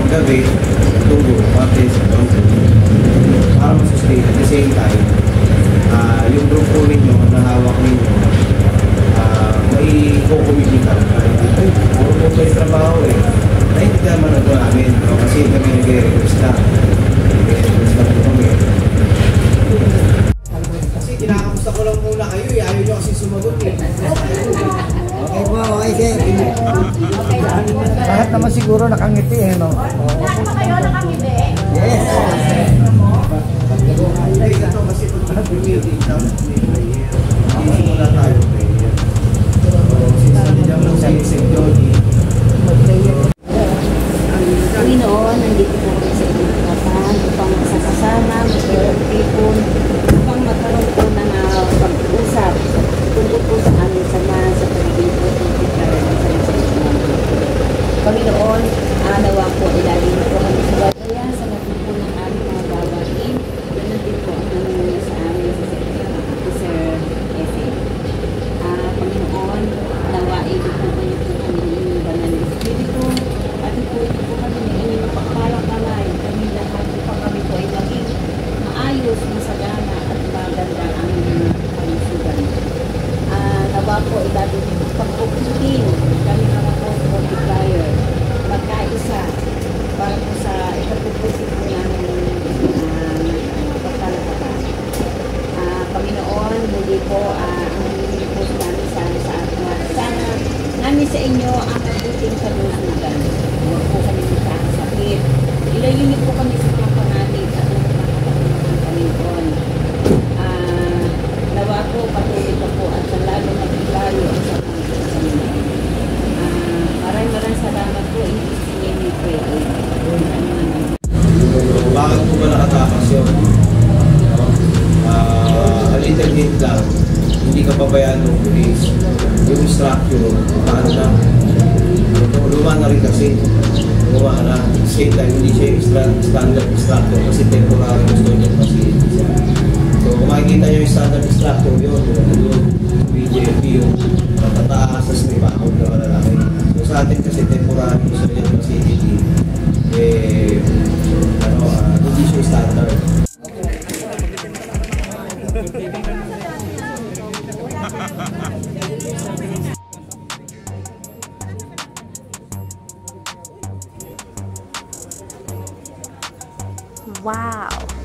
paggabi, tubo, parties, para masustain at the same time, yung grupo ninyo na hawak ninyo, may kukumibita. Ay, puro po may trabaho eh. Ay, hindi naman ito namin. Kasi kami nag-request na. Nag-request na po kami. Kasi kinakamusta ko lang muna kayo eh. Ayaw nyo kasi sumagot eh. Okay po, okay sir. Lahat naman siguro nakangiti eh, no? Lahat ba kayo nakangiti? Yes. Ay, ito kasi pag-meeting daw. Hindi muna tayo. Since nandiyan lang sa isip Johnny. Panginoon, nandito po kami sa inyong kapan upang masakasama, magtipon, upang magkaroon po ng pag-usap tungkol po sa aming sama sa pagiging po ng Panginoon, nawa po ilalim po kami sa kaya sa lahat po ng aming mga babae, ganun din po ang nangyayari sa amin sa Sir Efe. Panginoon, nawa ito po kayo po kami inyong banal na Espiritu, at po ito po kami na inyong pagpalang kamay, kami lahat po kami po ay maging maayos, masagana at maganda ang inyong kalusugan. Nawa po ilalim po pagpupuntin kami mga po sa multiplier, magkaisa para po sa ikapupusin po namin pagpalakatan. Panginoon, muli po ang hindi po namin sa atwa. Sana namin sa inyo ang mabuting kalusugan. Huwag po kami magkakasakit. Ilayo niyo po kami sa mga panganib at nakakatakunan ng Panginoon. Nawa po, patuloy pa po at lalo maglayo ang sa Panginoon. Maraming salamat po. Hindi niyo pray. Bakit po ba nakatakas yun? A little hint lang, hindi ka pabayaan ng police. Yung structure, paano na? Luma na rin kasi. Luma na. Same time, hindi siya yung standard structure kasi temporary gusto niya facility siya. So, kung makikita niyo yung standard structure yun, yung BJP, yung matataasas may bakod na malalaki. So, sa atin kasi temporary gusto niya facility, hindi siya standard. Wow!